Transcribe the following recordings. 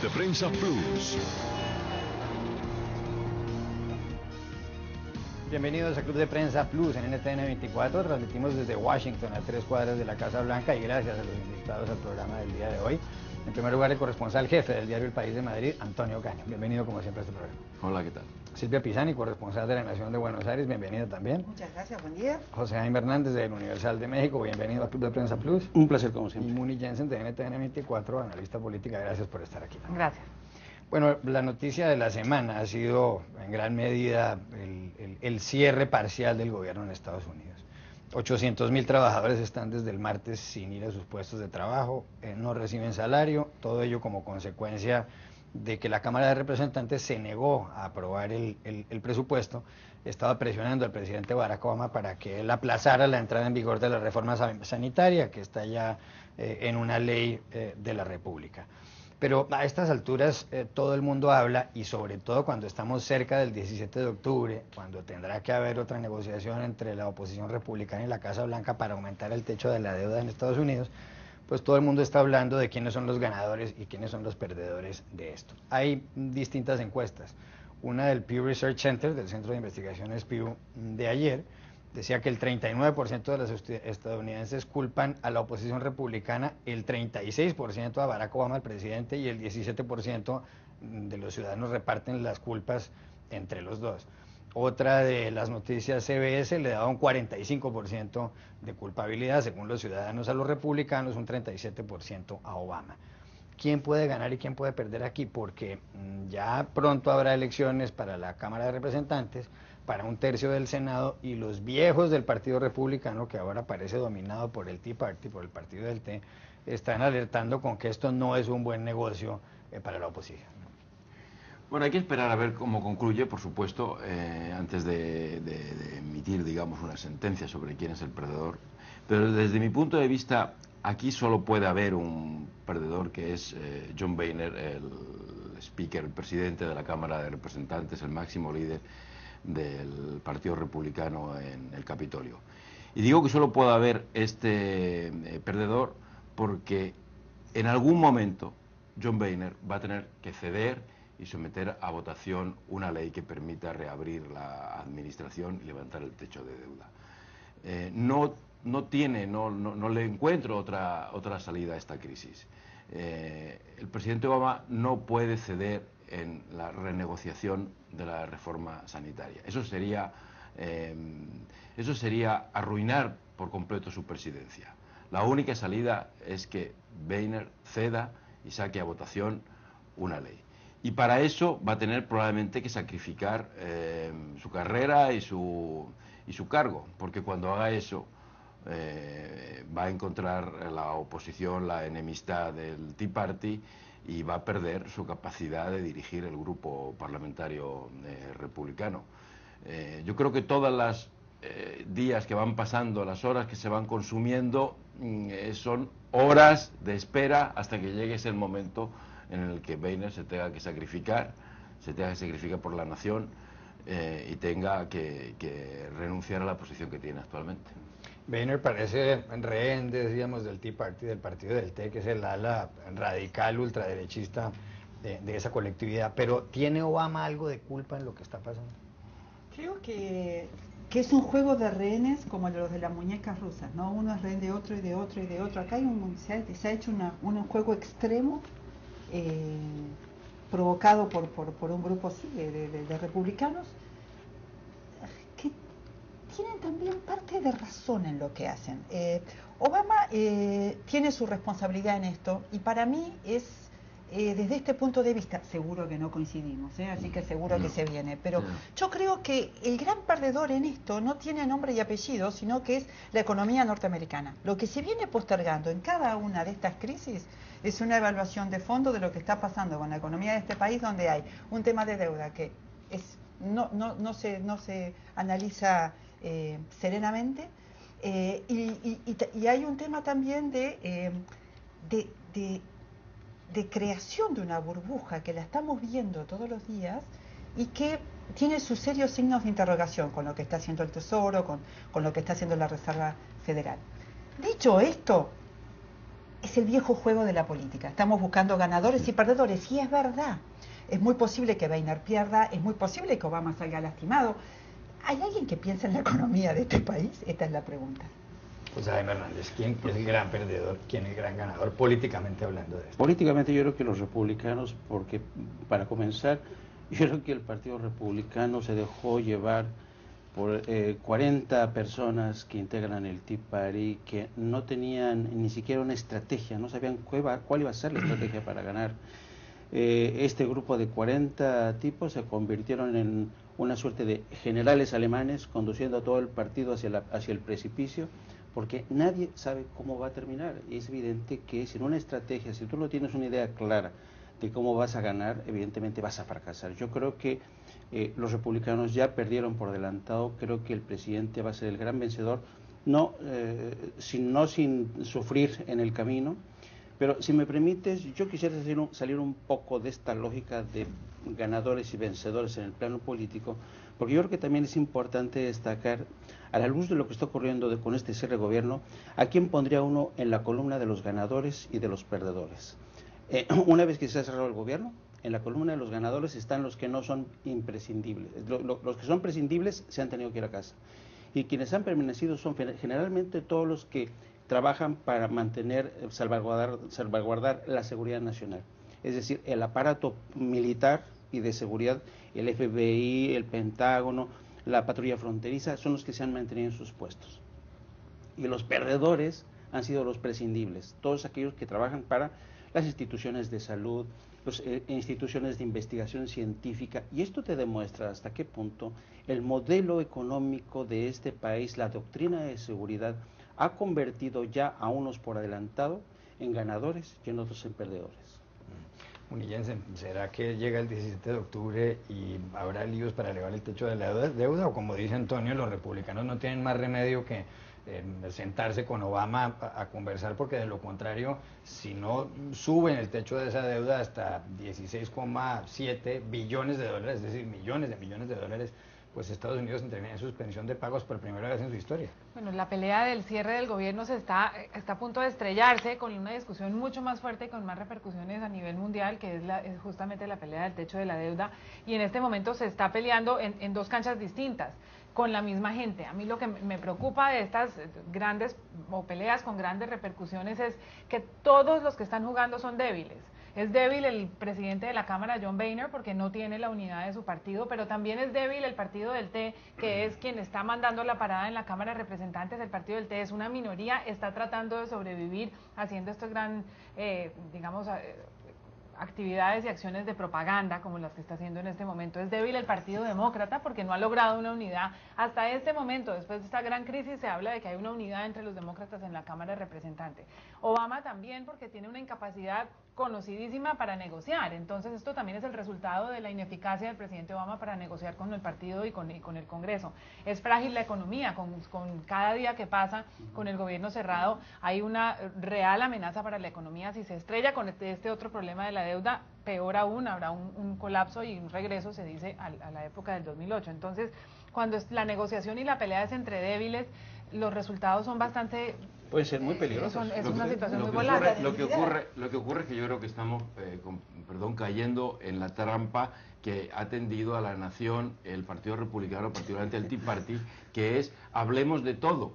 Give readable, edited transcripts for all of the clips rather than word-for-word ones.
de Prensa Plus. Bienvenidos a Club de Prensa Plus en NTN 24. Transmitimos desde Washington, a 3 cuadras de la Casa Blanca, y gracias a los invitados al programa del día de hoy. En primer lugar, el corresponsal jefe del diario El País de Madrid, Antonio Caño. Bienvenido como siempre a este programa. Hola, ¿qué tal? Silvia Pisani, corresponsal de La Nación de Buenos Aires, bienvenida también. Muchas gracias, buen día. José Jaime Hernández del Universal de México, bienvenido a Club de Prensa Plus. Un placer como siempre. Y Muni Jensen de NTN 24, analista política, gracias por estar aquí. Gracias. Bueno, la noticia de la semana ha sido en gran medida el cierre parcial del gobierno en Estados Unidos. 800.000 trabajadores están desde el martes sin ir a sus puestos de trabajo, no reciben salario, todo ello como consecuencia de que la Cámara de Representantes se negó a aprobar el presupuesto. Estaba presionando al presidente Barack Obama para que él aplazara la entrada en vigor de la reforma sanitaria, que está ya en una ley de la República. Pero a estas alturas todo el mundo habla, y sobre todo cuando estamos cerca del 17 de octubre, cuando tendrá que haber otra negociación entre la oposición republicana y la Casa Blanca para aumentar el techo de la deuda en Estados Unidos, pues todo el mundo está hablando de quiénes son los ganadores y quiénes son los perdedores de esto. Hay distintas encuestas. Una del Pew Research Center, del Centro de Investigaciones Pew, de ayer, decía que el 39% de los estadounidenses culpan a la oposición republicana, el 36% a Barack Obama, el presidente, y el 17% de los ciudadanos reparten las culpas entre los dos. Otra de las noticias, CBS, le daba un 45% de culpabilidad, según los ciudadanos, a los republicanos, un 37% a Obama. ¿Quién puede ganar y quién puede perder aquí? Porque ya pronto habrá elecciones para la Cámara de Representantes, para un tercio del Senado, y los viejos del Partido Republicano, que ahora parece dominado por el Tea Party, por el partido del té, están alertando con que esto no es un buen negocio para la oposición. Bueno, hay que esperar a ver cómo concluye, por supuesto, antes de emitir, digamos, una sentencia sobre quién es el perdedor. Pero desde mi punto de vista, aquí solo puede haber un perdedor, que es John Boehner, el speaker, el presidente de la Cámara de Representantes, el máximo líder del Partido Republicano en el Capitolio. Y digo que solo puede haber este perdedor porque en algún momento John Boehner va a tener que ceder y someter a votación una ley que permita reabrir la administración y levantar el techo de deuda. No le encuentro otra salida a esta crisis. El presidente Obama no puede ceder en la renegociación de la reforma sanitaria. Eso sería arruinar por completo su presidencia. La única salida es que Boehner ceda y saque a votación una ley. Y para eso va a tener probablemente que sacrificar su carrera y su cargo, porque cuando haga eso va a encontrar la oposición, la enemistad del Tea Party, y va a perder su capacidad de dirigir el grupo parlamentario republicano. Yo creo que todas las días que van pasando, las horas que se van consumiendo, son horas de espera hasta que llegue ese momento en el que Boehner se tenga que sacrificar por la nación y tenga que renunciar a la posición que tiene actualmente. Boehner parece rehén, decíamos, del Tea Party, del partido del té, que es el ala radical ultraderechista de esa colectividad. Pero ¿tiene Obama algo de culpa en lo que está pasando? Creo que es un juego de rehenes como los de las muñecas rusas, ¿no? Uno es rehén de otro y de otro y de otro. Acá se ha hecho un juego extremo provocado por un grupo de republicanos que tienen también parte de razón en lo que hacen. Obama tiene su responsabilidad en esto, y para mí es, desde este punto de vista, seguro que no coincidimos, así que seguro que se viene, pero yo creo que el gran perdedor en esto no tiene nombre y apellido, sino que es la economía norteamericana. Lo que se viene postergando en cada una de estas crisis es una evaluación de fondo de lo que está pasando con la economía de este país, donde hay un tema de deuda que no se analiza serenamente, y hay un tema también de creación de una burbuja que la estamos viendo todos los días y que tiene sus serios signos de interrogación con lo que está haciendo el Tesoro, con lo que está haciendo la Reserva Federal. Dicho esto, es el viejo juego de la política. Estamos buscando ganadores y perdedores, y es verdad. Es muy posible que Boehner pierda, es muy posible que Obama salga lastimado. ¿Hay alguien que piensa en la economía de este país? Esta es la pregunta. Pues Jaime Hernández, ¿quién es el gran perdedor, quién es el gran ganador, políticamente hablando de esto? Políticamente yo creo que los republicanos, porque para comenzar, yo creo que el Partido Republicano se dejó llevar por 40 personas que integran el Tea Party, que no tenían ni siquiera una estrategia, no sabían cuál iba a ser la estrategia para ganar. Este grupo de 40 tipos se convirtieron en una suerte de generales alemanes conduciendo a todo el partido hacia el precipicio, porque nadie sabe cómo va a terminar. Y es evidente que sin una estrategia, si tú no tienes una idea clara de cómo vas a ganar, evidentemente vas a fracasar. Yo creo que los republicanos ya perdieron por adelantado. Creo que el presidente va a ser el gran vencedor, no sin sufrir en el camino. Pero si me permites, yo quisiera salir un poco de esta lógica de ganadores y vencedores en el plano político, porque yo creo que también es importante destacar, a la luz de lo que está ocurriendo con este cierre de gobierno, a quién pondría uno en la columna de los ganadores y de los perdedores. Una vez que se ha cerrado el gobierno, en la columna de los ganadores están los que no son imprescindibles. Los que son prescindibles se han tenido que ir a casa. Y quienes han permanecido son generalmente todos los que trabajan para mantener, salvaguardar la seguridad nacional. Es decir, el aparato militar y de seguridad, el FBI, el Pentágono, la patrulla fronteriza, son los que se han mantenido en sus puestos. Y los perdedores han sido los prescindibles, todos aquellos que trabajan para las instituciones de salud, las instituciones de investigación científica, y esto te demuestra hasta qué punto el modelo económico de este país, la doctrina de seguridad, ha convertido ya a unos por adelantado en ganadores y en otros en perdedores. Munillense, ¿será que llega el 17 de octubre y habrá líos para elevar el techo de la deuda? O como dice Antonio, los republicanos no tienen más remedio que sentarse con Obama a conversar, porque de lo contrario, si no suben el techo de esa deuda hasta 16,7 billones de dólares, es decir, millones de dólares, pues Estados Unidos entraría en suspensión de pagos por primera vez en su historia. Bueno, la pelea del cierre del gobierno está a punto de estrellarse con una discusión mucho más fuerte y con más repercusiones a nivel mundial, que es justamente la pelea del techo de la deuda, y en este momento se está peleando en dos canchas distintas, con la misma gente. A mí lo que me preocupa de estas grandes o peleas con grandes repercusiones es que todos los que están jugando son débiles. Es débil el presidente de la Cámara, John Boehner, porque no tiene la unidad de su partido, pero también es débil el partido del T, que es quien está mandando la parada en la Cámara de Representantes. El partido del T es una minoría, está tratando de sobrevivir haciendo estos gran, actividades y acciones de propaganda como las que está haciendo en este momento. Es débil el Partido Demócrata porque no ha logrado una unidad hasta este momento. Después de esta gran crisis se habla de que hay una unidad entre los demócratas en la Cámara de Representantes. Obama también, porque tiene una incapacidad conocidísima para negociar. Entonces esto también es el resultado de la ineficacia del presidente Obama para negociar con el partido y con el Congreso. Es frágil la economía, con cada día que pasa con el gobierno cerrado hay una real amenaza para la economía. Si se estrella con este otro problema de la deuda, peor aún, habrá un colapso y un regreso, se dice, a la época del 2008. Entonces, cuando la negociación y la pelea es entre débiles, los resultados son bastante... Pueden ser muy peligrosos. Es una situación muy volátil. Lo que ocurre es que yo creo que estamos, cayendo en la trampa que ha tendido a la nación el Partido Republicano, particularmente el Tea Party, que es hablemos de todo.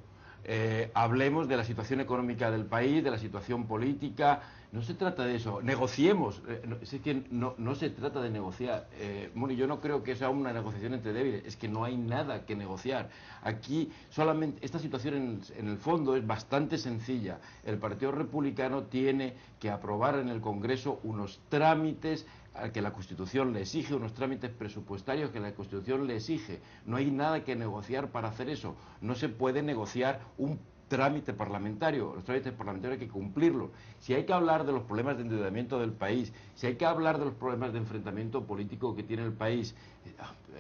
Hablemos de la situación económica del país, de la situación política. No se trata de eso, negociemos. Es que no se trata de negociar. Bueno, yo no creo que sea una negociación entre débiles, es que no hay nada que negociar. Aquí solamente esta situación en el fondo es bastante sencilla. El Partido Republicano tiene que aprobar en el Congreso unos trámites que la Constitución le exige, unos trámites presupuestarios que la Constitución le exige. No hay nada que negociar para hacer eso. No se puede negociar un trámite parlamentario. Los trámites parlamentarios hay que cumplirlos. Si hay que hablar de los problemas de endeudamiento del país, si hay que hablar de los problemas de enfrentamiento político que tiene el país,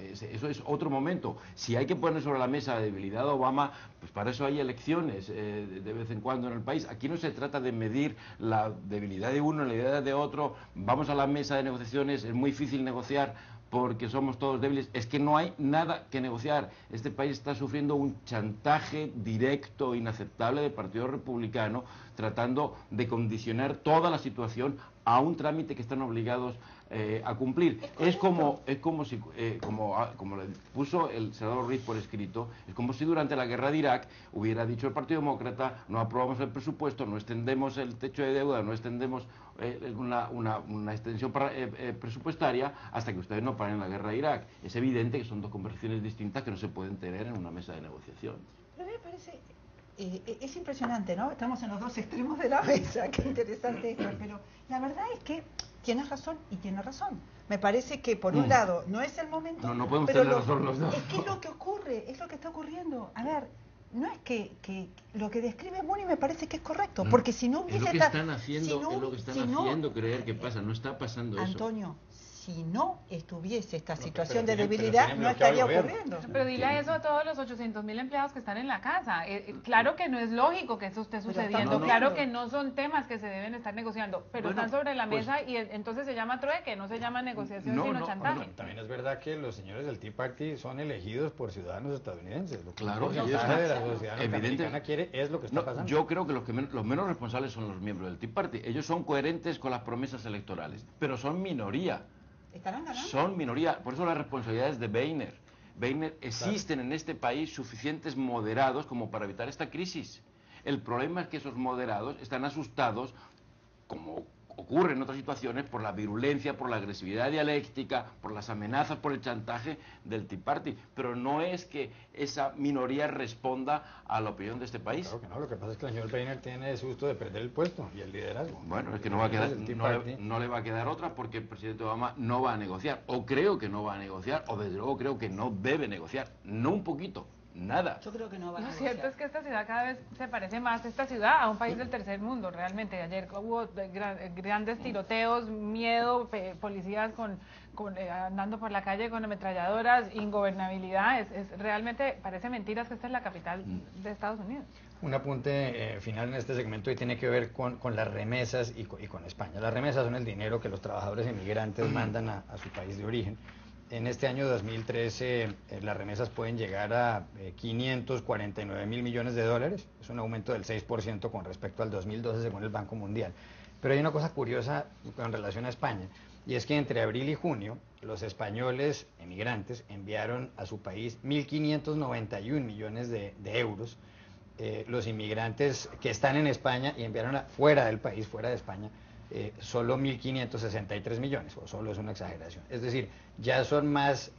eso es otro momento. Si hay que poner sobre la mesa la debilidad de Obama, pues para eso hay elecciones de vez en cuando en el país. Aquí no se trata de medir la debilidad de uno, la debilidad de otro. Vamos a la mesa de negociaciones, es muy difícil negociar. porque somos todos débiles. Es que no hay nada que negociar. Este país está sufriendo un chantaje directo, inaceptable del Partido Republicano, tratando de condicionar toda la situación a un trámite que están obligados a cumplir. Es como si, como le puso el senador Ruiz por escrito, es como si durante la guerra de Irak hubiera dicho el Partido Demócrata: no aprobamos el presupuesto, no extendemos el techo de deuda, no extendemos una extensión presupuestaria hasta que ustedes no paren la guerra de Irak. Es evidente que son dos conversaciones distintas que no se pueden tener en una mesa de negociación. Pero a mí me parece, es impresionante, ¿no? Estamos en los dos extremos de la mesa, qué interesante esto, pero la verdad es que tienes razón y tienes razón. Me parece que por un lado no es el momento, no podemos pero tener razón los dos. Es que es lo que ocurre, es lo que está ocurriendo. A ver, no es que lo que describe Muni me parece que es correcto, porque si no hubiese... Es lo que están haciendo creer que pasa, no está pasando eso. Antonio, si no estuviese esta situación de debilidad, no estaría ocurriendo. Pero dile eso a todos los 800.000 empleados que están en la casa. Claro que no es lógico que eso esté sucediendo, claro que no son temas que se deben estar negociando, pero están sobre la mesa y entonces se llama trueque, no se llama negociación sino chantaje. También es verdad que los señores del Tea Party son elegidos por ciudadanos estadounidenses. Lo que claro, el porcentaje de la sociedad norteamericana quiere es lo que está pasando. Yo creo que los menos responsables son los miembros del Tea Party. Ellos son coherentes con las promesas electorales, pero son minoría. ¿Estarán ganando? Son minoría, por eso las responsabilidades de Boehner. Existen en este país suficientes moderados como para evitar esta crisis. El problema es que esos moderados están asustados, como ocurre en otras situaciones, por la virulencia, por la agresividad dialéctica, por las amenazas, por el chantaje del Tea Party. Pero no es que esa minoría responda a la opinión de este país. Claro que no, lo que pasa es que el señor Boehner tiene el susto de perder el puesto y el liderazgo. Bueno, es que no le va a quedar otra, porque el presidente Obama no va a negociar, o creo que no va a negociar, o desde luego creo que no debe negociar, no un poquito. Nada. Yo creo que no va a Lo negociar. cierto es que esta ciudad cada vez se parece más, esta ciudad, a un país del tercer mundo, realmente. Ayer hubo grandes tiroteos, miedo, policías andando por la calle con ametralladoras, ingobernabilidad. Realmente parece mentiras que esta es la capital de Estados Unidos. Un apunte final en este segmento y tiene que ver con las remesas y con España. Las remesas son el dinero que los trabajadores inmigrantes mandan a su país de origen. En este año 2013 las remesas pueden llegar a 549.000 millones de dólares, es un aumento del 6% con respecto al 2012 según el Banco Mundial. Pero hay una cosa curiosa con relación a España, y es que entre abril y junio los españoles emigrantes enviaron a su país 1.591 millones de euros. Los inmigrantes que están en España y enviaron fuera del país, fuera de España, solo 1.563 millones, o solo es una exageración. Es decir, ya son más,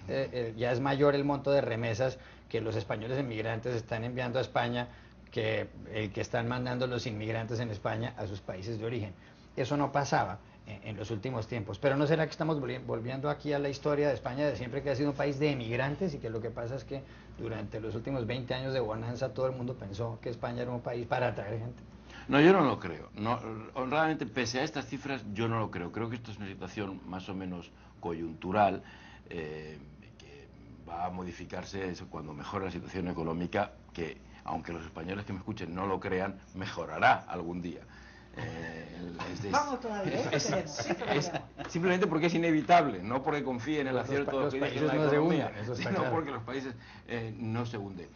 ya es mayor el monto de remesas que los españoles inmigrantes están enviando a España que el que están mandando los inmigrantes en España a sus países de origen. Eso no pasaba en los últimos tiempos. Pero ¿no será que estamos volviendo aquí a la historia de España de siempre, que ha sido un país de emigrantes, y que lo que pasa es que durante los últimos 20 años de bonanza todo el mundo pensó que España era un país para atraer gente? No, yo no lo creo. No, honradamente, pese a estas cifras, yo no lo creo. Creo que esto es una situación más o menos coyuntural, que va a modificarse cuando mejore la situación económica, que, aunque los españoles que me escuchen no lo crean, mejorará algún día. Vamos todavía, simplemente porque es inevitable, no porque confíe en el acierto de los países en la economía, sino porque los países no se hunden.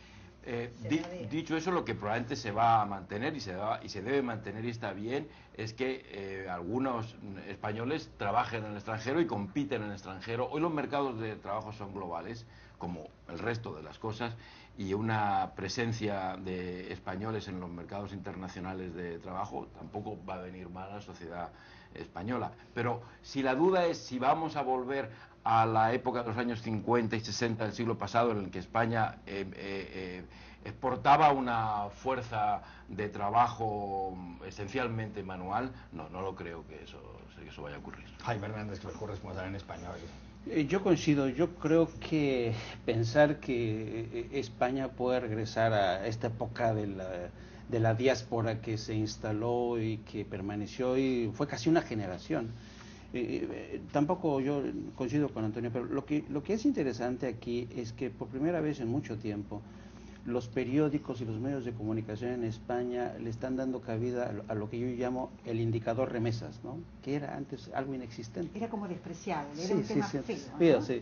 Dicho eso, lo que probablemente se va a mantener y se debe mantener, y está bien, es que algunos españoles trabajen en el extranjero y compiten en el extranjero. Hoy los mercados de trabajo son globales, como el resto de las cosas, y una presencia de españoles en los mercados internacionales de trabajo tampoco va a venir mal a la sociedad española. Pero si la duda es si vamos a volver a la época de los años 50 y 60 del siglo pasado, en el que España exportaba una fuerza de trabajo esencialmente manual, no lo creo que eso vaya a ocurrir. Jaime Hernández, que fue corresponsal en España. Yo coincido, yo creo que pensar que España puede regresar a esta época de la diáspora que se instaló y que permaneció y fue casi una generación. Tampoco yo coincido con Antonio, pero lo que es interesante aquí es que por primera vez en mucho tiempo los periódicos y los medios de comunicación en España le están dando cabida a lo que yo llamo el indicador remesas, ¿no? Que era antes algo inexistente. Era como despreciable, era Sí, un sí, tema sí. feo, ¿no? Sí.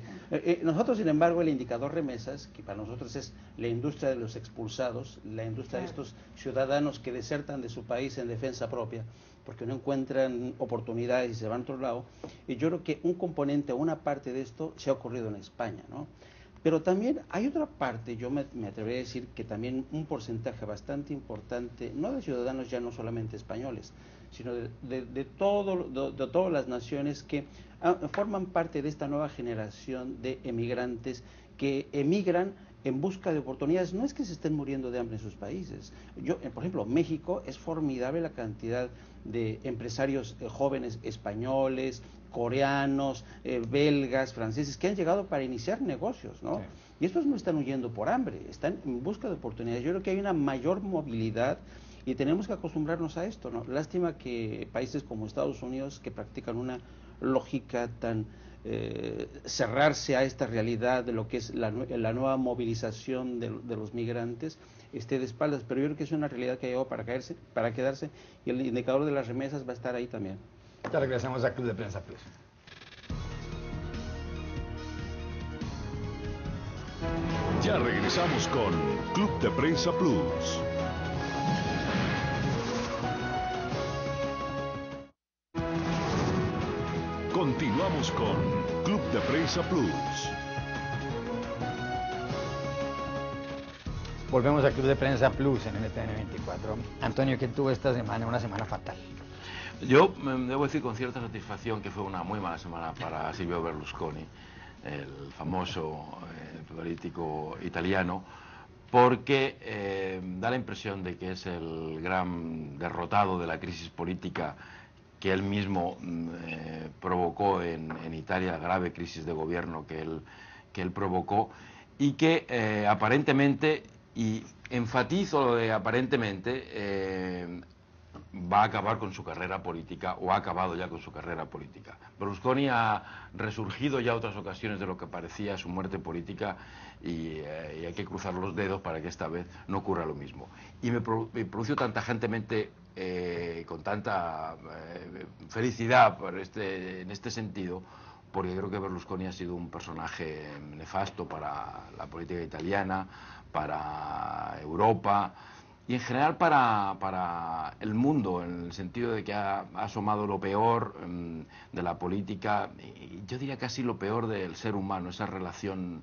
Nosotros, sin embargo, el indicador remesas, que para nosotros es la industria de los expulsados, la industria de estos ciudadanos que desertan de su país en defensa propia, porque no encuentran oportunidades y se van a otro lado, y yo creo que un componente o una parte de esto se ha ocurrido en España, ¿no? Pero también hay otra parte, yo me atrevería a decir que también un porcentaje bastante importante, no de ciudadanos ya no solamente españoles, sino de todas las naciones que forman parte de esta nueva generación de emigrantes que emigran en busca de oportunidades. No es que se estén muriendo de hambre en sus países. Por ejemplo, México, es formidable la cantidad de empresarios jóvenes españoles, coreanos, belgas, franceses, que han llegado para iniciar negocios, ¿no? Sí. Y estos no están huyendo por hambre, están en busca de oportunidades. Yo creo que hay una mayor movilidad y tenemos que acostumbrarnos a esto, ¿no? Lástima que países como Estados Unidos, que practican una lógica tan cerrarse a esta realidad de lo que es la nueva movilización de los migrantes, esté de espaldas, pero yo creo que es una realidad que ha llegado para quedarse, y el indicador de las remesas va a estar ahí también. Ya regresamos a Club de Prensa Plus. Ya regresamos con Club de Prensa Plus. Continuamos con Club de Prensa Plus. Volvemos a Club de Prensa Plus en NTN 24. Antonio, ¿qué tuvo esta semana? Una semana fatal. Yo debo decir con cierta satisfacción que fue una muy mala semana para Silvio Berlusconi, el famoso político italiano, porque da la impresión de que es el gran derrotado de la crisis política que él mismo provocó en Italia, la grave crisis de gobierno que él provocó, y que aparentemente, y enfatizo lo de aparentemente, va a acabar con su carrera política, o ha acabado ya con su carrera política. Berlusconi ha resurgido ya otras ocasiones de lo que parecía su muerte política, y hay que cruzar los dedos para que esta vez no ocurra lo mismo. Y me produjo tan tajantemente, con tanta felicidad en este sentido, porque creo que Berlusconi ha sido un personaje nefasto para la política italiana, para Europa y en general para el mundo, en el sentido de que ha asomado lo peor de la política, y yo diría casi lo peor del ser humano, esa relación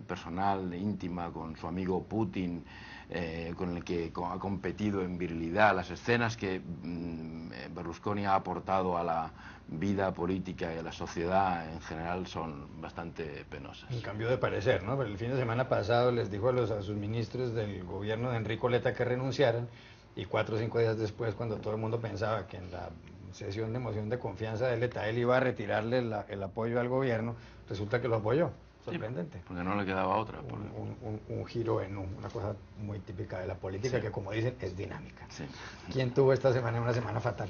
personal, íntima con su amigo Putin, con el que ha competido en virilidad. Las escenas que Berlusconi ha aportado a la vida política y a la sociedad en general son bastante penosas. En cambio de parecer, ¿no? Pero el fin de semana pasado les dijo a sus ministros del gobierno de Enrico Letta que renunciaran, y 4 o 5 días después, cuando todo el mundo pensaba que en la sesión de moción de confianza de Letta él iba a retirarle el apoyo al gobierno, resulta que lo apoyó. Sorprendente. Sí, porque no le quedaba otra. Un giro en una cosa muy típica de la política, sí, que, como dicen, es dinámica. Sí. ¿Quién tuvo esta semana una semana fatal?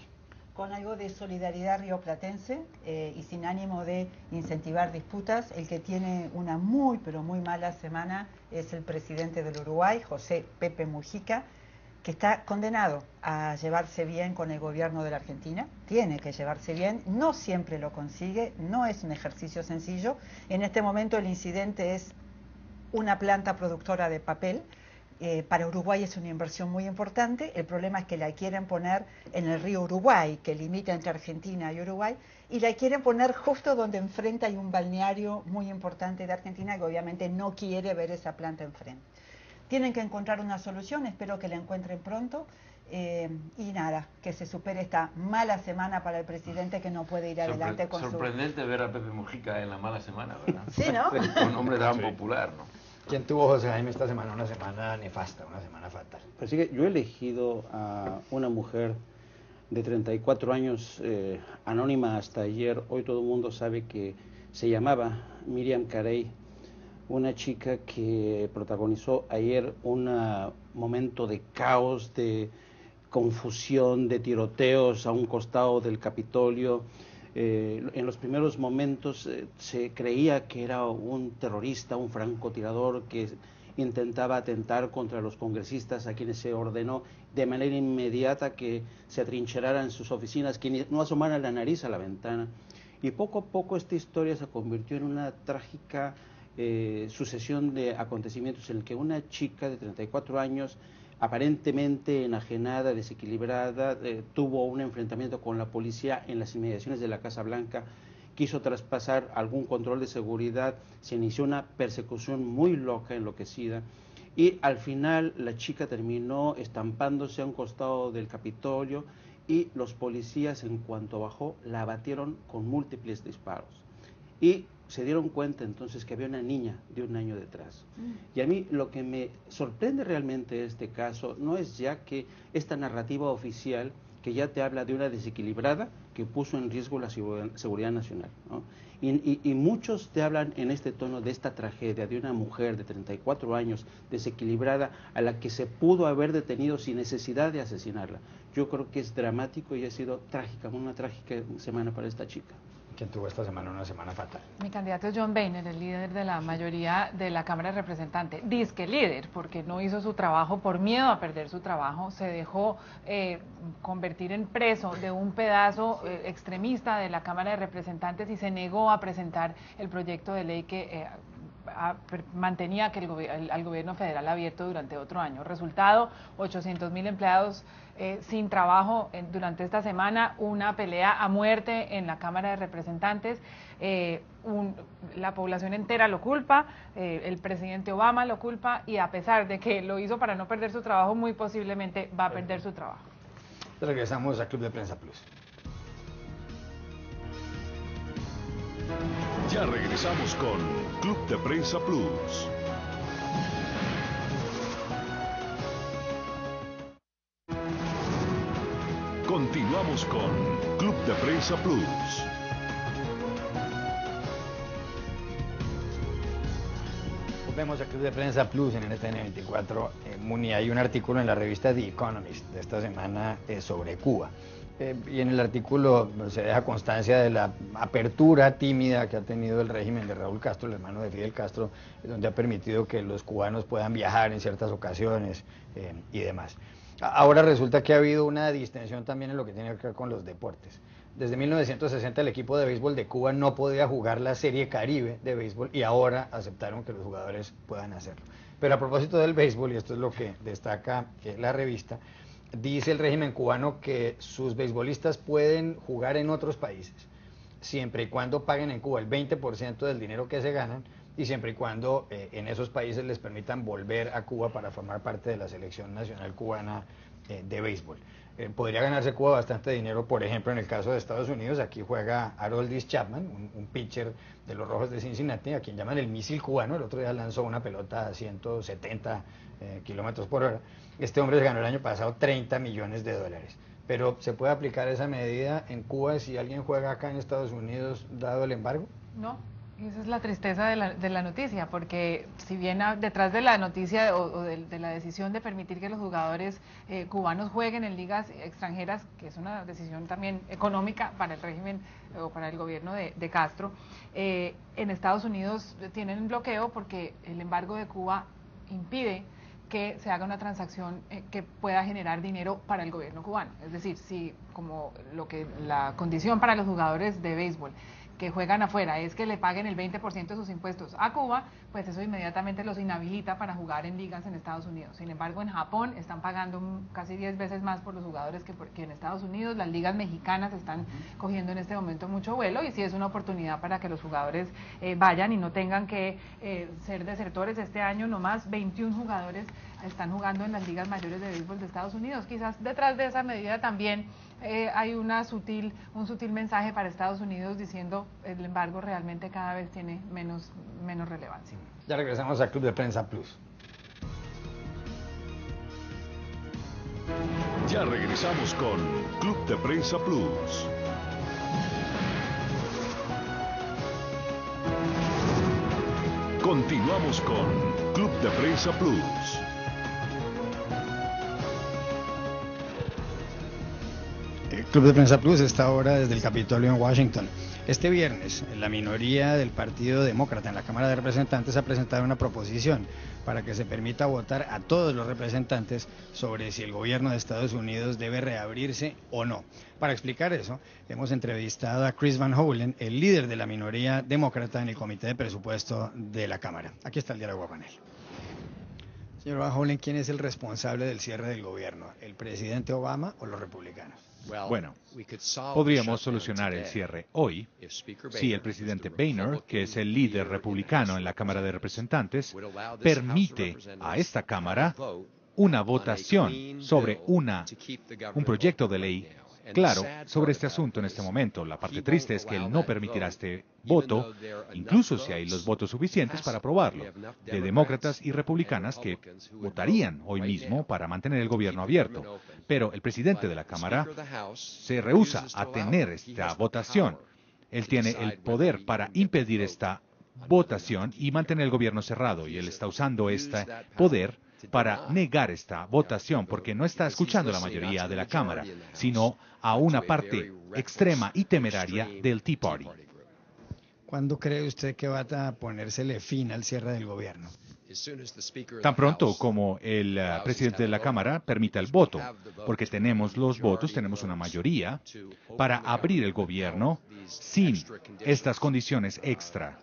Con algo de solidaridad rioplatense y sin ánimo de incentivar disputas, el que tiene una muy pero muy mala semana es el presidente del Uruguay, José Pepe Mujica, que está condenado a llevarse bien con el gobierno de la Argentina. Tiene que llevarse bien, no siempre lo consigue, no es un ejercicio sencillo. En este momento el incidente es una planta productora de papel. Para Uruguay es una inversión muy importante. El problema es que la quieren poner en el río Uruguay, que limita entre Argentina y Uruguay, y la quieren poner justo donde enfrente hay un balneario muy importante de Argentina, que obviamente no quiere ver esa planta enfrente. Tienen que encontrar una solución, espero que la encuentren pronto, y nada, que se supere esta mala semana para el presidente, que no puede ir adelante con Sorprendente ver a Pepe Mujica en la mala semana, ¿verdad? Sí, ¿no? Un hombre tan popular, ¿no? ¿Quién tuvo, José Jaime, esta semana una semana nefasta, una semana fatal? Pues sí, que yo he elegido a una mujer de 34 años, anónima hasta ayer. Hoy todo el mundo sabe que se llamaba Miriam Carey, una chica que protagonizó ayer un momento de caos, de confusión, de tiroteos a un costado del Capitolio. En los primeros momentos se creía que era un terrorista, un francotirador que intentaba atentar contra los congresistas a quienes se ordenó de manera inmediata que se atrincheraran en sus oficinas, que no asomaran la nariz a la ventana. Y poco a poco esta historia se convirtió en una trágica sucesión de acontecimientos en el que una chica de 34 años, aparentemente enajenada, desequilibrada, tuvo un enfrentamiento con la policía en las inmediaciones de la Casa Blanca, quiso traspasar algún control de seguridad, se inició una persecución muy loca, enloquecida, y al final la chica terminó estampándose a un costado del Capitolio y los policías, en cuanto bajó, la abatieron con múltiples disparos. Y se dieron cuenta entonces que había una niña de 1 año detrás. Y a mí lo que me sorprende realmente de este caso no es ya que esta narrativa oficial que ya te habla de una desequilibrada que puso en riesgo la seguridad nacional, ¿no? Y muchos te hablan en este tono de esta tragedia de una mujer de 34 años desequilibrada a la que se pudo haber detenido sin necesidad de asesinarla. Yo creo que es dramático y ha sido trágica, una trágica semana para esta chica. ¿Quién tuvo esta semana una semana fatal? Mi candidato es John Boehner, el líder de la mayoría de la Cámara de Representantes. Dizque líder, porque no hizo su trabajo por miedo a perder su trabajo, se dejó convertir en preso de un pedazo extremista de la Cámara de Representantes y se negó a presentar el proyecto de ley que mantenía que al gobierno federal abierto durante otro año. Resultado, 800.000 empleados sin trabajo durante esta semana, una pelea a muerte en la Cámara de Representantes, la población entera lo culpa, el presidente Obama lo culpa, y a pesar de que lo hizo para no perder su trabajo, muy posiblemente va a perder su trabajo. Regresamos a Club de Prensa Plus. Ya regresamos con Club de Prensa Plus. Continuamos con Club de Prensa Plus. Volvemos a Club de Prensa Plus en NTN 24. Muni, hay un artículo en la revista The Economist de esta semana sobre Cuba. Y en el artículo se deja constancia de la apertura tímida que ha tenido el régimen de Raúl Castro, el hermano de Fidel Castro, donde ha permitido que los cubanos puedan viajar en ciertas ocasiones y demás. Ahora resulta que ha habido una distensión también en lo que tiene que ver con los deportes. Desde 1960 el equipo de béisbol de Cuba no podía jugar la Serie Caribe de béisbol y ahora aceptaron que los jugadores puedan hacerlo. Pero a propósito del béisbol, y esto es lo que destaca la revista, dice el régimen cubano que sus beisbolistas pueden jugar en otros países, siempre y cuando paguen en Cuba el 20% del dinero que se ganan y siempre y cuando en esos países les permitan volver a Cuba para formar parte de la selección nacional cubana de béisbol. Podría ganarse Cuba bastante dinero, por ejemplo, en el caso de Estados Unidos. Aquí juega Aroldis Chapman, un pitcher de los Rojos de Cincinnati, a quien llaman el misil cubano. El otro día lanzó una pelota a 170 kilómetros por hora. Este hombre se ganó el año pasado $30 millones. Pero ¿se puede aplicar esa medida en Cuba si alguien juega acá en Estados Unidos dado el embargo? No. Esa es la tristeza de la noticia, porque si bien detrás de la noticia o de la decisión de permitir que los jugadores cubanos jueguen en ligas extranjeras, que es una decisión también económica para el régimen o para el gobierno de Castro, en Estados Unidos tienen un bloqueo porque el embargo de Cuba impide que se haga una transacción que pueda generar dinero para el gobierno cubano. Es decir, si como la condición para los jugadores de béisbol que juegan afuera es que le paguen el 20% de sus impuestos a Cuba, pues eso inmediatamente los inhabilita para jugar en ligas en Estados Unidos. Sin embargo, en Japón están pagando casi 10 veces más por los jugadores que en Estados Unidos. Las ligas mexicanas están cogiendo en este momento mucho vuelo y sí es una oportunidad para que los jugadores vayan y no tengan que ser desertores. Este año nomás 21 jugadores están jugando en las ligas mayores de béisbol de Estados Unidos. Quizás detrás de esa medida también hay un sutil mensaje para Estados Unidos diciendo el embargo realmente cada vez tiene menos relevancia. Ya regresamos al Club de Prensa Plus. Ya regresamos con Club de Prensa Plus. Continuamos con Club de Prensa Plus. Club de Prensa Plus está ahora desde el Capitolio en Washington. Este viernes, la minoría del Partido Demócrata en la Cámara de Representantes ha presentado una proposición para que se permita votar a todos los representantes sobre si el gobierno de Estados Unidos debe reabrirse o no. Para explicar eso, hemos entrevistado a Chris Van Hollen, el líder de la minoría demócrata en el Comité de Presupuesto de la Cámara. Aquí está el diálogo con él. Señor Van Hollen, ¿quién es el responsable del cierre del gobierno? ¿El presidente Obama o los republicanos? Bueno, podríamos solucionar el cierre hoy si el presidente Boehner, que es el líder republicano en la Cámara de Representantes, permite a esta Cámara una votación sobre un proyecto de ley claro sobre este asunto en este momento. La parte triste es que él no permitirá este voto, incluso si hay los votos suficientes para aprobarlo, de demócratas y republicanas que votarían hoy mismo para mantener el gobierno abierto. Pero el presidente de la Cámara se rehúsa a tener esta votación. Él tiene el poder para impedir esta votación y mantener el gobierno cerrado, y él está usando este poder para negar esta votación, porque no está escuchando a la mayoría de la Cámara, sino a una parte extrema y temeraria del Tea Party. ¿Cuándo cree usted que va a ponérsele fin al cierre del gobierno? Tan pronto como el presidente de la Cámara permita el voto, porque tenemos los votos, tenemos una mayoría para abrir el gobierno sin estas condiciones extra.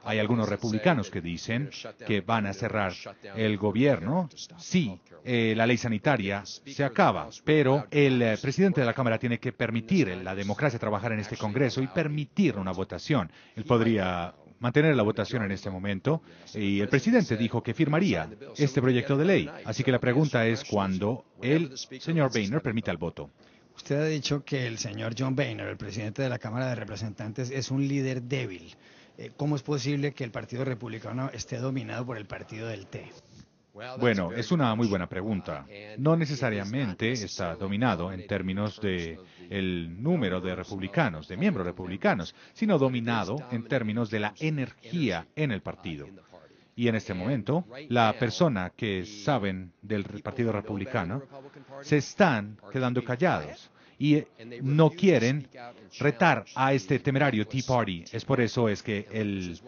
Hay algunos republicanos que dicen que van a cerrar el gobierno si la ley sanitaria se acaba, pero el presidente de la Cámara tiene que permitir la democracia trabajar en este Congreso y permitir una votación. Él podría mantener la votación en este momento, y el presidente dijo que firmaría este proyecto de ley. Así que la pregunta es cuándo el señor Boehner permita el voto. Usted ha dicho que el señor John Boehner, el presidente de la Cámara de Representantes, es un líder débil. ¿Cómo es posible que el Partido Republicano esté dominado por el partido del té? Bueno, es una muy buena pregunta. No necesariamente está dominado en términos de el número de republicanos, de miembros republicanos, sino dominado en términos de la energía en el partido. Y en este momento, la persona que saben del Partido Republicano se están quedando callados y no quieren retar a este temerario Tea Party. Es por eso es que el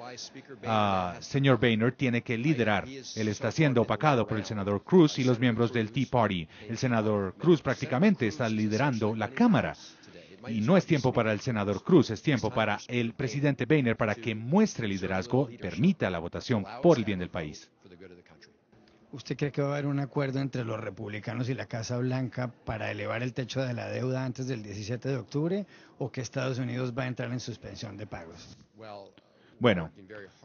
señor Boehner tiene que liderar. Él está siendo opacado por el senador Cruz y los miembros del Tea Party. El senador Cruz prácticamente está liderando la Cámara. Y no es tiempo para el senador Cruz, es tiempo para el presidente Boehner para que muestre liderazgo y permita la votación por el bien del país. ¿Usted cree que va a haber un acuerdo entre los republicanos y la Casa Blanca para elevar el techo de la deuda antes del 17 de octubre o que Estados Unidos va a entrar en suspensión de pagos? Bueno,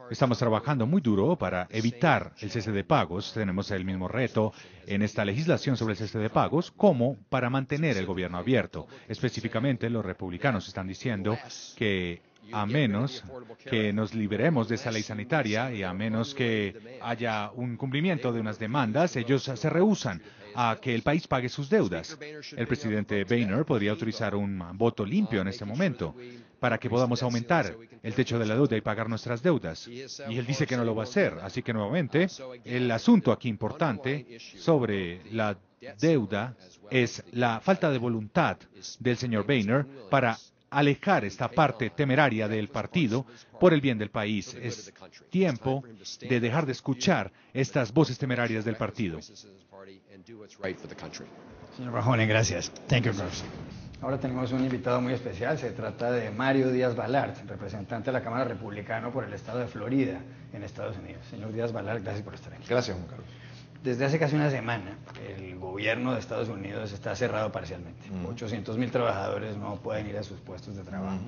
estamos trabajando muy duro para evitar el cese de pagos. Tenemos el mismo reto en esta legislación sobre el cese de pagos como para mantener el gobierno abierto. Específicamente, los republicanos están diciendo que a menos que nos liberemos de esa ley sanitaria y a menos que haya un cumplimiento de unas demandas, ellos se rehúsan a que el país pague sus deudas. El presidente Boehner podría autorizar un voto limpio en este momento para que podamos aumentar el techo de la deuda y pagar nuestras deudas. Y él dice que no lo va a hacer. Así que nuevamente, el asunto aquí importante sobre la deuda es la falta de voluntad del señor Boehner para alejar esta parte temeraria del partido por el bien del país. Es tiempo de dejar de escuchar estas voces temerarias del partido. Señor Van Hollen, gracias. Thank you, Bruce. Ahora tenemos un invitado muy especial. Se trata de Mario Díaz-Balart, representante de la Cámara Republicana por el estado de Florida, en Estados Unidos. Señor Díaz-Balart, gracias por estar aquí. Gracias, Juan Carlos. Desde hace casi una semana, el gobierno de Estados Unidos está cerrado parcialmente. 800.000 trabajadores no pueden ir a sus puestos de trabajo.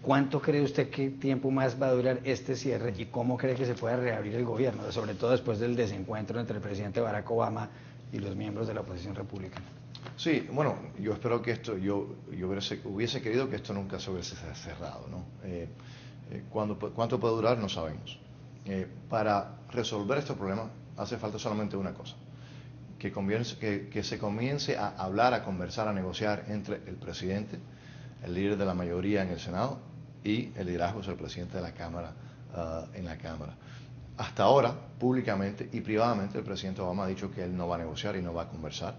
¿Cuánto cree usted que tiempo más va a durar este cierre y cómo cree que se pueda reabrir el gobierno, sobre todo después del desencuentro entre el presidente Barack Obama y los miembros de la oposición republicana? Sí, bueno, yo espero que esto, yo hubiese querido que esto nunca se hubiese cerrado, ¿no? ¿Cuánto puede durar? No sabemos. Para resolver este problema hace falta solamente una cosa, que se comience a hablar, a conversar, a negociar entre el presidente, el líder de la mayoría en el Senado y el liderazgo del presidente de la Cámara en la Cámara. Hasta ahora, públicamente y privadamente, el presidente Obama ha dicho que él no va a negociar y no va a conversar.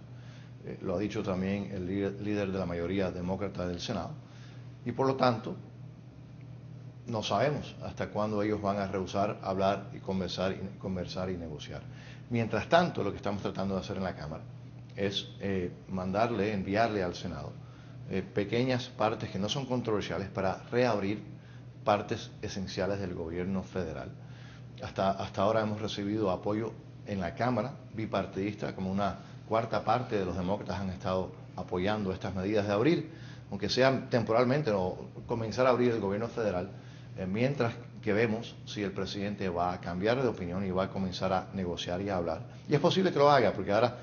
Lo ha dicho también el líder de la mayoría demócrata del Senado. Y por lo tanto, no sabemos hasta cuándo ellos van a rehusar hablar y conversar y negociar. Mientras tanto, lo que estamos tratando de hacer en la Cámara es enviarle al Senado pequeñas partes que no son controversiales para reabrir partes esenciales del gobierno federal. Hasta ahora hemos recibido apoyo en la Cámara bipartidista, como una cuarta parte de los demócratas han estado apoyando estas medidas de abrir, aunque sean temporalmente, o comenzar a abrir el gobierno federal, mientras que vemos si el presidente va a cambiar de opinión y va a comenzar a negociar y a hablar. Y es posible que lo haga, porque ahora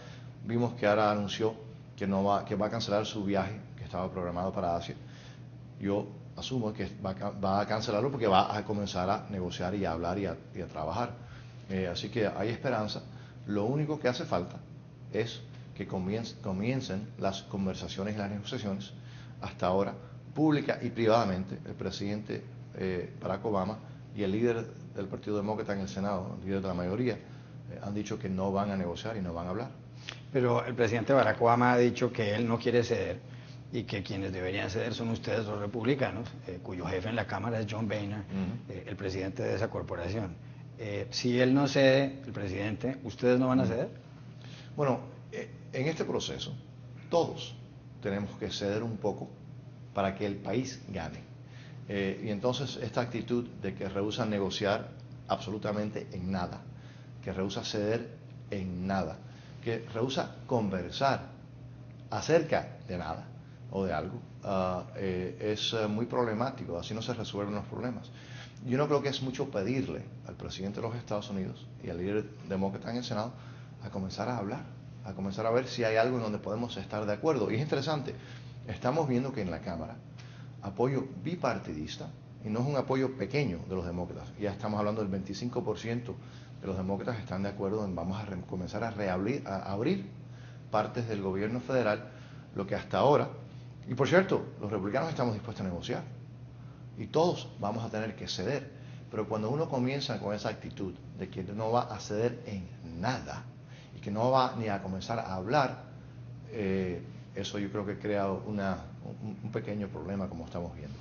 vimos que ahora anunció que va a cancelar su viaje que estaba programado para Asia. Yo asumo que va a cancelarlo porque va a comenzar a negociar y a hablar y a trabajar. Así que hay esperanza. Lo único que hace falta es que comiencen las conversaciones y las negociaciones. Hasta ahora, pública y privadamente, el presidente Barack Obama y el líder del Partido Demócrata en el Senado, el líder de la mayoría, han dicho que no van a negociar y no van a hablar. Pero el presidente Barack Obama ha dicho que él no quiere ceder y que quienes deberían ceder son ustedes, los republicanos, cuyo jefe en la Cámara es John Boehner, el presidente de esa corporación. Si él no cede, el presidente, ¿ustedes no van a ceder? Bueno, en este proceso, todos tenemos que ceder un poco para que el país gane. Y entonces esta actitud de que rehúsa negociar absolutamente en nada, que rehúsa ceder en nada, que rehúsa conversar acerca de nada o de algo, es muy problemático. Así no se resuelven los problemas. Yo no creo que es mucho pedirle al presidente de los Estados Unidos y al líder demócrata en el Senado a comenzar a hablar, a comenzar a ver si hay algo en donde podemos estar de acuerdo. Y es interesante, estamos viendo que en la Cámara apoyo bipartidista, y no es un apoyo pequeño de los demócratas, ya estamos hablando del 25% de los demócratas están de acuerdo en vamos a comenzar a abrir partes del gobierno federal, lo que hasta ahora, y por cierto, los republicanos estamos dispuestos a negociar, y todos vamos a tener que ceder, pero cuando uno comienza con esa actitud de que no va a ceder en nada, y que no va ni a comenzar a hablar, eso yo creo que crea un pequeño problema, como estamos viendo.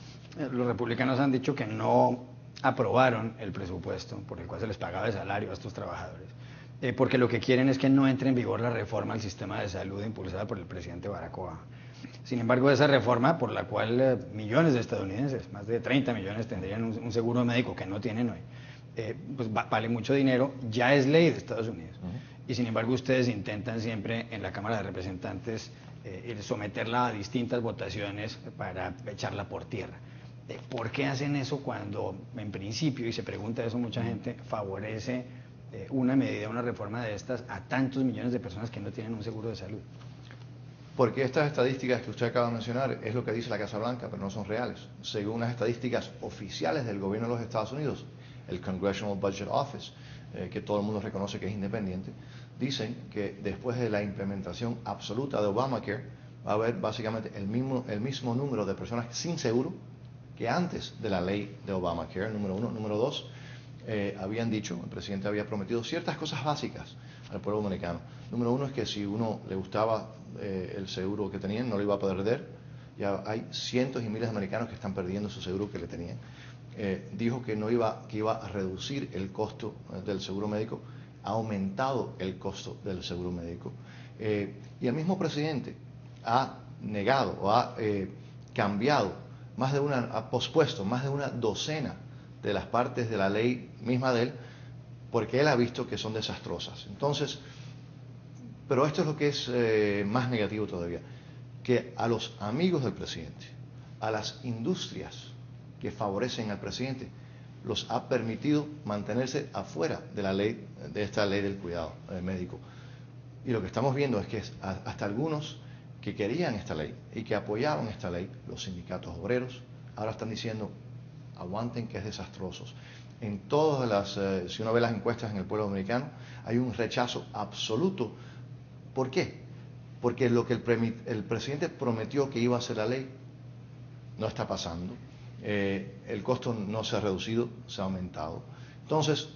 Los republicanos han dicho que no aprobaron el presupuesto por el cual se les pagaba el salario a estos trabajadores, porque lo que quieren es que no entre en vigor la reforma al sistema de salud impulsada por el presidente Barack Obama. Sin embargo, esa reforma por la cual millones de estadounidenses, más de 30 millones, tendrían un seguro médico que no tienen hoy, pues vale mucho dinero, ya es ley de Estados Unidos. Y sin embargo, ustedes intentan siempre en la Cámara de Representantes someterla a distintas votaciones para echarla por tierra. ¿Por qué hacen eso cuando, en principio, y se pregunta eso mucha gente, favorece una medida, una reforma de estas a tantos millones de personas que no tienen un seguro de salud? Porque estas estadísticas que usted acaba de mencionar es lo que dice la Casa Blanca, pero no son reales. Según las estadísticas oficiales del gobierno de los Estados Unidos, el Congressional Budget Office, que todo el mundo reconoce que es independiente, dicen que después de la implementación absoluta de Obamacare, va a haber básicamente el mismo número de personas sin seguro que antes de la ley de Obamacare, número uno. Número dos, habían dicho, el presidente había prometido ciertas cosas básicas al pueblo dominicano. Número uno es que si uno le gustaba el seguro que tenían, no lo iba a perder. Ya hay cientos y miles de americanos que están perdiendo su seguro que le tenían. Dijo que iba a reducir el costo del seguro médico, ha aumentado el costo del seguro médico. Y el mismo presidente ha negado o ha cambiado ha pospuesto más de una docena de las partes de la ley misma de él, porque él ha visto que son desastrosas. Entonces, pero esto es lo que es más negativo todavía, que a los amigos del presidente, a las industrias que favorecen al presidente, los ha permitido mantenerse afuera de la ley, de esta ley del cuidado médico. Y lo que estamos viendo es que hasta algunos que querían esta ley y que apoyaban esta ley, los sindicatos obreros, ahora están diciendo, aguanten que es desastroso. En todas las, si uno ve las encuestas en el pueblo dominicano, hay un rechazo absoluto. ¿Por qué? Porque lo que el presidente prometió que iba a hacer la ley no está pasando. El costo no se ha reducido, se ha aumentado. Entonces,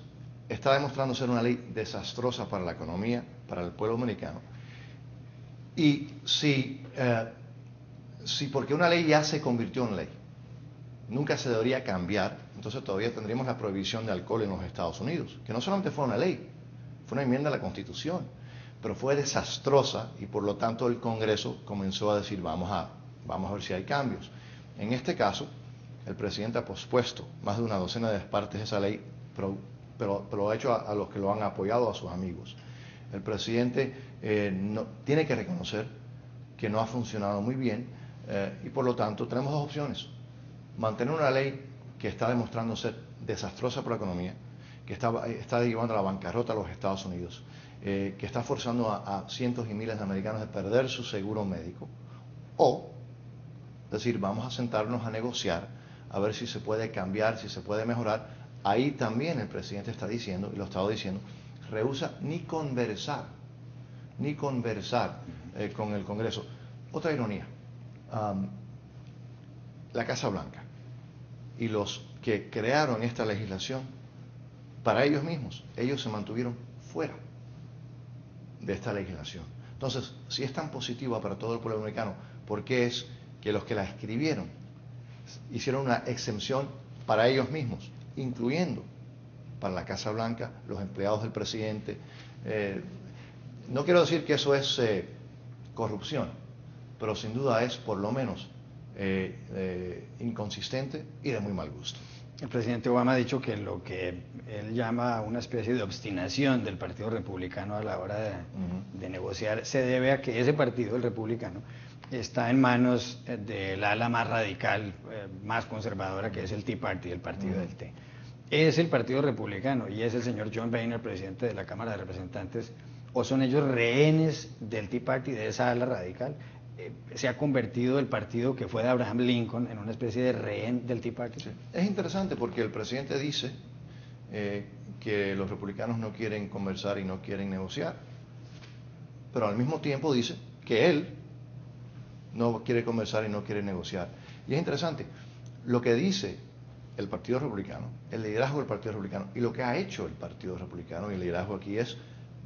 está demostrando ser una ley desastrosa para la economía, para el pueblo dominicano. Y si porque una ley ya se convirtió en ley, nunca se debería cambiar, entonces todavía tendríamos la prohibición de alcohol en los Estados Unidos, que no solamente fue una ley, fue una enmienda a la Constitución, pero fue desastrosa y por lo tanto el Congreso comenzó a decir vamos a ver si hay cambios. En este caso, el presidente ha pospuesto más de una docena de partes de esa ley, pero lo ha hecho a los que lo han apoyado, a sus amigos. El presidente tiene que reconocer que no ha funcionado muy bien y por lo tanto tenemos dos opciones. Mantener una ley que está demostrando ser desastrosa para la economía, que está llevando a la bancarrota a los Estados Unidos, que está forzando a cientos y miles de americanos a perder su seguro médico, o decir, vamos a sentarnos a negociar, a ver si se puede cambiar, si se puede mejorar. Ahí también el presidente está diciendo, y lo ha estado diciendo, rehúsa ni conversar con el Congreso. Otra ironía, la Casa Blanca y los que crearon esta legislación, para ellos mismos, ellos se mantuvieron fuera de esta legislación. Entonces, si es tan positiva para todo el pueblo americano, ¿por qué es que los que la escribieron hicieron una exención para ellos mismos, incluyendo para la Casa Blanca, los empleados del presidente? No quiero decir que eso es corrupción, pero sin duda es por lo menos inconsistente y de muy mal gusto. El presidente Obama ha dicho que lo que él llama una especie de obstinación del Partido Republicano a la hora de negociar se debe a que ese partido, el republicano, está en manos del ala más radical, más conservadora, que es el Tea Party, el partido del té. Es el Partido Republicano y es el señor John Boehner, presidente de la Cámara de Representantes, o son ellos rehenes del Tea Party, de esa ala radical. Se ha convertido el partido que fue de Abraham Lincoln en una especie de rehén del Tea Party. Sí. Es interesante porque el presidente dice que los republicanos no quieren conversar y no quieren negociar, pero al mismo tiempo dice que él no quiere conversar y no quiere negociar. Y es interesante, lo que dice el Partido Republicano, el liderazgo del Partido Republicano, y lo que ha hecho el Partido Republicano y el liderazgo aquí es,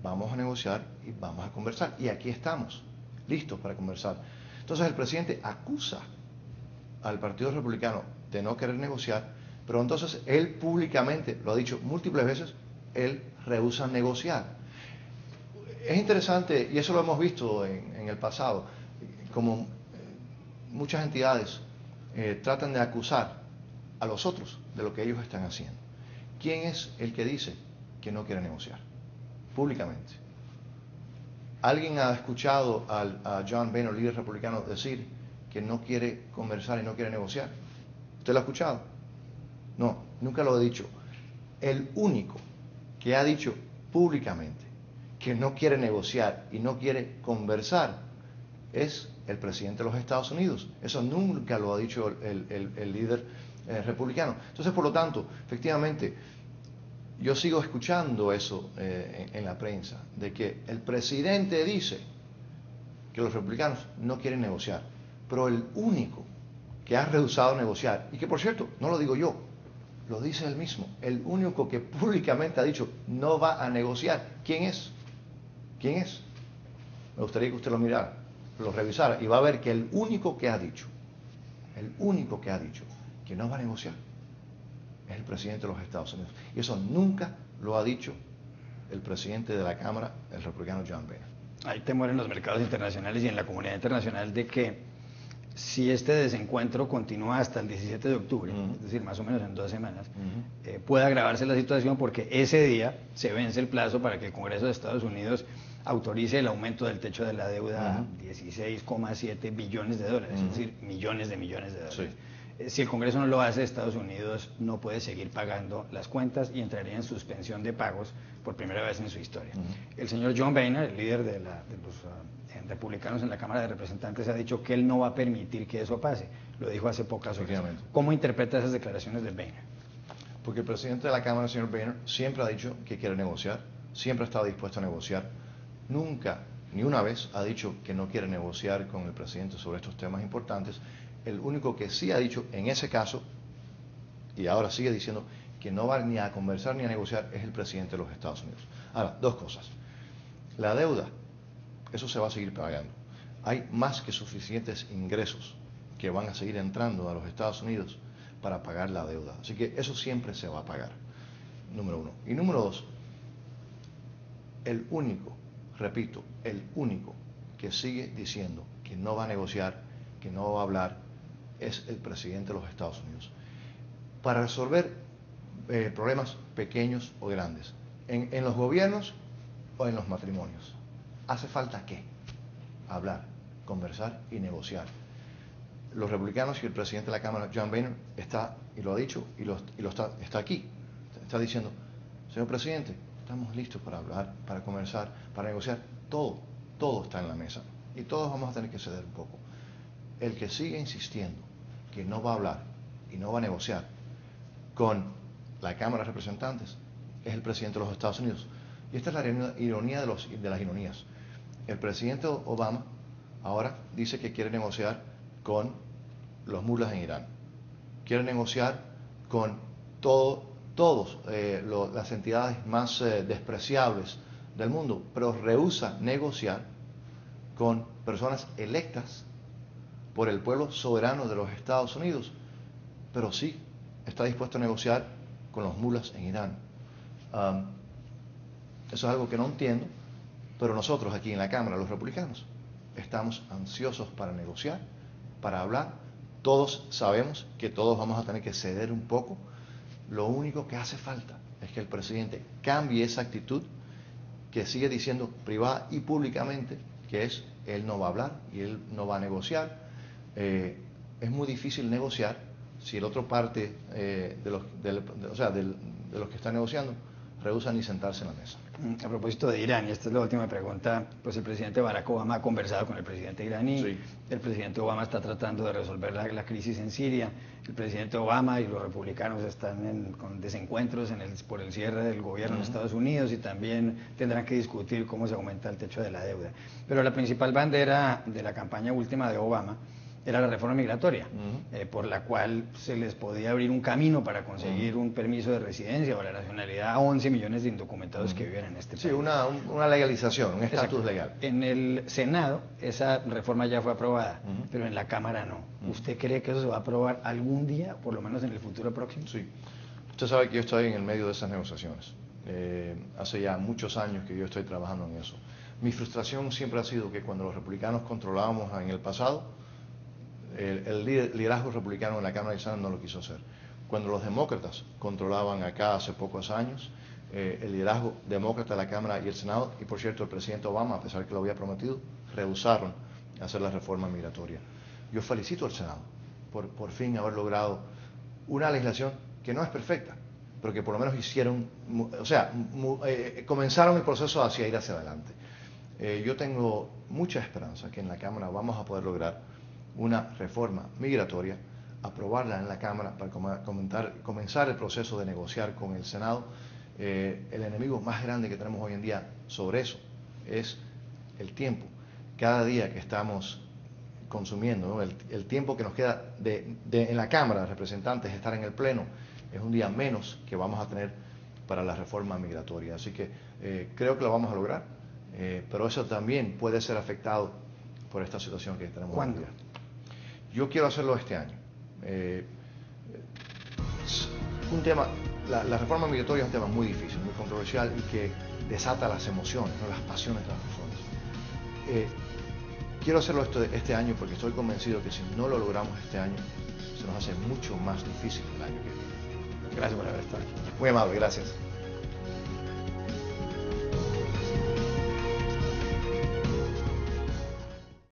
vamos a negociar y vamos a conversar. Y aquí estamos, listos para conversar. Entonces el presidente acusa al Partido Republicano de no querer negociar, pero entonces él públicamente, lo ha dicho múltiples veces, él rehúsa negociar. Es interesante, y eso lo hemos visto en el pasado, como muchas entidades tratan de acusar a los otros de lo que ellos están haciendo. ¿Quién es el que dice que no quiere negociar? Públicamente. ¿Alguien ha escuchado a John Boehner, líder republicano, decir que no quiere conversar y no quiere negociar? ¿Usted lo ha escuchado? No, nunca lo ha dicho. El único que ha dicho públicamente que no quiere negociar y no quiere conversar es el presidente de los Estados Unidos. Eso nunca lo ha dicho el líder republicano. Entonces, por lo tanto, efectivamente, yo sigo escuchando eso en la prensa, de que el presidente dice que los republicanos no quieren negociar, pero el único que ha rehusado negociar, y que por cierto, no lo digo yo, lo dice él mismo, el único que públicamente ha dicho no va a negociar, ¿quién es? ¿Quién es? Me gustaría que usted lo mirara, lo revisara, y va a ver que el único que ha dicho que no va a negociar es el presidente de los Estados Unidos. Y eso nunca lo ha dicho el presidente de la Cámara, el republicano John Boehner. Hay temor en los mercados internacionales y en la comunidad internacional de que si este desencuentro continúa hasta el 17 de octubre, es decir, más o menos en 2 semanas, pueda agravarse la situación porque ese día se vence el plazo para que el Congreso de Estados Unidos autorice el aumento del techo de la deuda a 16,7 billones de dólares, es decir, millones de dólares. Sí. Si el Congreso no lo hace, Estados Unidos no puede seguir pagando las cuentas y entraría en suspensión de pagos por primera vez en su historia. El señor John Boehner, el líder de los republicanos en la Cámara de Representantes, ha dicho que él no va a permitir que eso pase. Lo dijo hace pocas horas. ¿Cómo interpreta esas declaraciones de Boehner? Porque el presidente de la Cámara, el señor Boehner, siempre ha dicho que quiere negociar, siempre ha estado dispuesto a negociar. Nunca, ni una vez, ha dicho que no quiere negociar con el presidente sobre estos temas importantes. El único que sí ha dicho en ese caso, y ahora sigue diciendo que no va ni a conversar ni a negociar, es el presidente de los Estados Unidos. Ahora, 2 cosas. La deuda, eso se va a seguir pagando. Hay más que suficientes ingresos que van a seguir entrando a los Estados Unidos para pagar la deuda. Así que eso siempre se va a pagar, número uno. Y número dos, el único, repito, el único que sigue diciendo que no va a negociar, que no va a hablar, es el presidente de los Estados Unidos. Para resolver problemas pequeños o grandes, en los gobiernos o en los matrimonios, ¿hace falta qué? Hablar, conversar y negociar. Los republicanos y el presidente de la Cámara, John Boehner, está, y lo ha dicho, está aquí, está diciendo, señor presidente, estamos listos para hablar, para conversar, para negociar, todo está en la mesa y todos vamos a tener que ceder un poco. El que sigue insistiendo que no va a hablar y no va a negociar con la Cámara de Representantes es el presidente de los Estados Unidos. Y esta es la ironía de las ironías. El presidente Obama ahora dice que quiere negociar con los mulas en Irán. Quiere negociar con todas las entidades más despreciables del mundo, pero rehúsa negociar con personas electas por el pueblo soberano de los Estados Unidos, pero sí está dispuesto a negociar con los mulas en Irán. Eso es algo que no entiendo, pero nosotros aquí en la Cámara, los republicanos, estamos ansiosos para negociar, para hablar. Todos sabemos que todos vamos a tener que ceder un poco. Lo único que hace falta es que el presidente cambie esa actitud que sigue diciendo privada y públicamente que es él no va a hablar y él no va a negociar. Es muy difícil negociar si el otro parte de los que están negociando rehúsan ni sentarse en la mesa. A propósito de Irán, y esta es la última pregunta, pues el presidente Barack Obama ha conversado con el presidente iraní, Sí. El presidente Obama está tratando de resolver la crisis en Siria, el presidente Obama y los republicanos están con desencuentros por el cierre del gobierno en Estados Unidos y también tendrán que discutir cómo se aumenta el techo de la deuda. Pero la principal bandera de la campaña última de Obama era la reforma migratoria, por la cual se les podía abrir un camino para conseguir un permiso de residencia o la nacionalidad a 11 millones de indocumentados que viven en este país. Sí, una legalización, un estatus legal. En el Senado esa reforma ya fue aprobada, pero en la Cámara no. ¿Usted cree que eso se va a aprobar algún día, por lo menos en el futuro próximo? Sí. Usted sabe que yo estoy en el medio de esas negociaciones. Hace ya muchos años que yo estoy trabajando en eso. Mi frustración siempre ha sido que cuando los republicanos controlábamos en el pasado, el liderazgo republicano en la Cámara y Senado no lo quiso hacer. Cuando los demócratas controlaban acá hace pocos años, el liderazgo demócrata de la Cámara y el Senado, y por cierto el presidente Obama, a pesar que lo había prometido, rehusaron hacer la reforma migratoria. Yo felicito al Senado por fin haber logrado una legislación que no es perfecta, pero que por lo menos comenzaron el proceso hacia ir hacia adelante. Yo tengo mucha esperanza que en la Cámara vamos a poder lograr una reforma migratoria, aprobarla en la Cámara para comenzar el proceso de negociar con el Senado. El enemigo más grande que tenemos hoy en día sobre eso es el tiempo. Cada día que estamos consumiendo, ¿no? el tiempo que nos queda en la Cámara de Representantes, estar en el Pleno, es un día menos que vamos a tener para la reforma migratoria. Así que creo que lo vamos a lograr, pero eso también puede ser afectado por esta situación que tenemos hoy en día. Yo quiero hacerlo este año. La reforma migratoria es un tema muy difícil, muy controversial y que desata las emociones, ¿no? Las pasiones de las personas. Quiero hacerlo este año porque estoy convencido que si no lo logramos este año, se nos hace mucho más difícil el año que viene. Gracias por haber estado aquí. Muy amable, gracias.